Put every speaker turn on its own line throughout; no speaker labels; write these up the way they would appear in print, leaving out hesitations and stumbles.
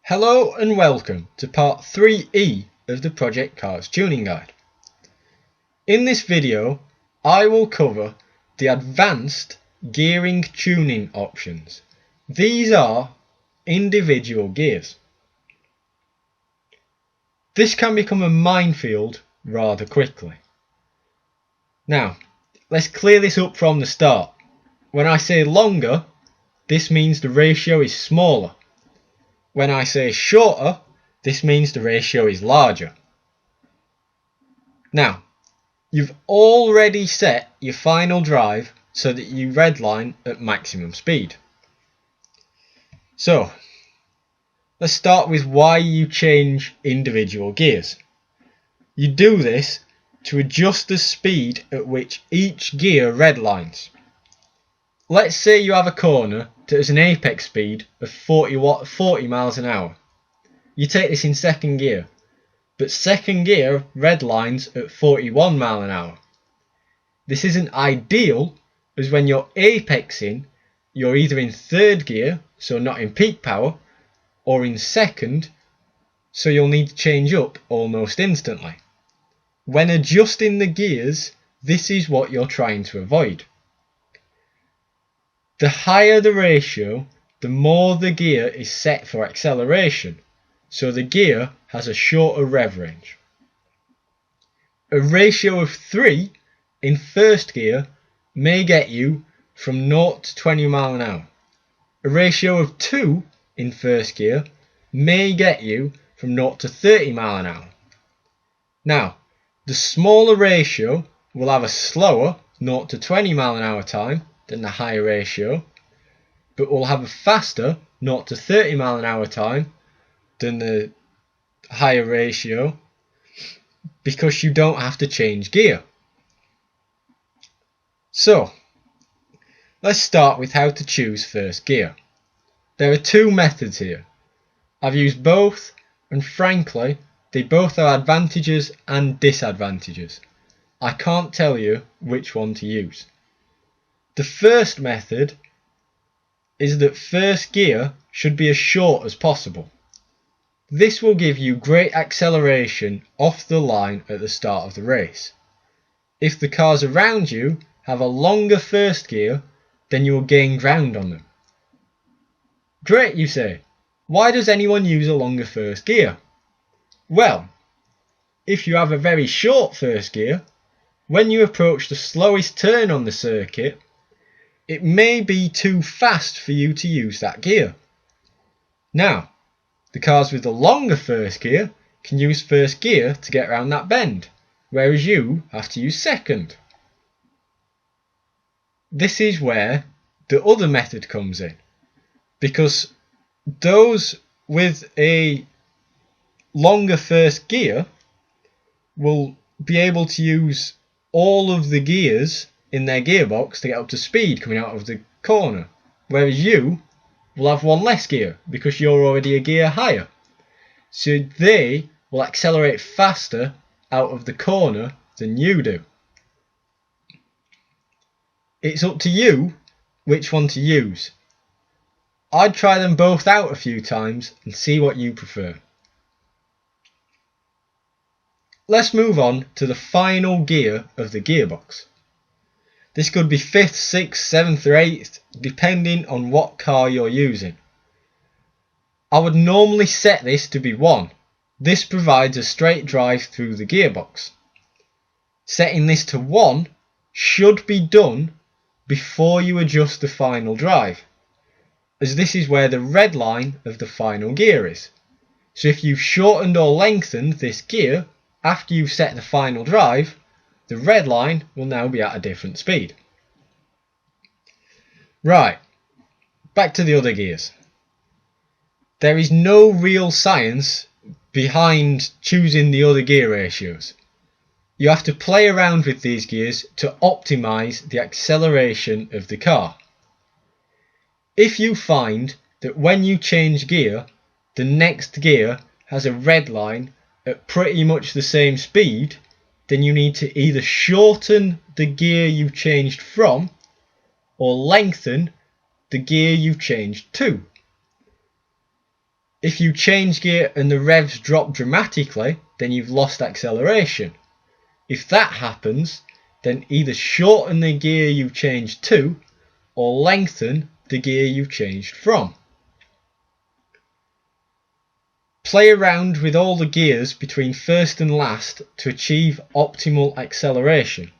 Hello and welcome to part 3E of the Project Cars Tuning Guide. In this video I will cover the advanced gearing tuning options. These are individual gears. This can become a minefield rather quickly. Now let's clear this up from the start. When I say longer, this means the ratio is smaller. When I say shorter, this means the ratio is larger. Now, you've already set your final drive so that you redline at maximum speed. So, let's start with why you change individual gears. You do this to adjust the speed at which each gear redlines. Let's say you have a corner that has an apex speed of 40 miles an hour. You take this in second gear, but second gear redlines at 41 miles an hour. This isn't ideal, as when you're apexing, you're either in third gear, so not in peak power, or in second, so you'll need to change up almost instantly. When adjusting the gears, this is what you're trying to avoid. The higher the ratio, the more the gear is set for acceleration, so the gear has a shorter rev range. A ratio of 3 in first gear may get you from 0 to 20 miles an hour. A ratio of 2 in first gear may get you from 0 to 30 miles an hour. Now, the smaller ratio will have a slower 0 to 20 miles an hour time than the higher ratio, but will have a faster 0 to 30 miles an hour time than the higher ratio, because you don't have to change gear. So, let's start with how to choose first gear. There are two methods here. I've used both, and frankly, they both have advantages and disadvantages. I can't tell you which one to use. The first method is that first gear should be as short as possible. This will give you great acceleration off the line at the start of the race. If the cars around you have a longer first gear, then you will gain ground on them. Great, you say. Why does anyone use a longer first gear? Well, if you have a very short first gear, when you approach the slowest turn on the circuit, it may be too fast for you to use that gear. Now, the cars with the longer first gear can use first gear to get around that bend, whereas you have to use second. This is where the other method comes in, because those with a longer first gear will be able to use all of the gears in their gearbox to get up to speed coming out of the corner, whereas you will have one less gear because you're already a gear higher, so they will accelerate faster out of the corner than you do. It's up to you which one to use. I'd try them both out a few times and see what you prefer. Let's move on to the final gear of the gearbox. This could be 5th, 6th, 7th or 8th, depending on what car you're using. I would normally set this to be 1. This provides a straight drive through the gearbox. Setting this to 1 should be done before you adjust the final drive, as this is where the red line of the final gear is. So if you've shortened or lengthened this gear after you've set the final drive, the red line will now be at a different speed. Right, back to the other gears. There is no real science behind choosing the other gear ratios. You have to play around with these gears to optimize the acceleration of the car. If you find that when you change gear, the next gear has a red line at pretty much the same speed, then you need to either shorten the gear you've changed from or lengthen the gear you've changed to. If you change gear and the revs drop dramatically, then you've lost acceleration. If that happens, then either shorten the gear you changed to or lengthen the gear you've changed from. Play around with all the gears between first and last to achieve optimal acceleration.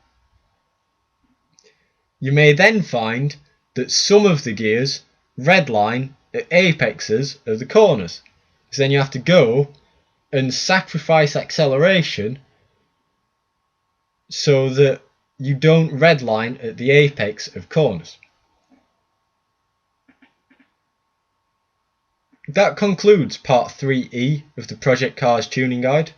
You may then find that some of the gears redline at apexes of the corners. So then you have to go and sacrifice acceleration so that you don't redline at the apex of corners. That concludes part 3E of the Project Cars tuning guide.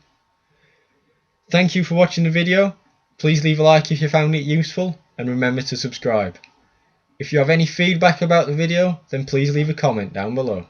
Thank you for watching the video. Please leave a like if you found it useful and remember to subscribe. If you have any feedback about the video, then please leave a comment down below.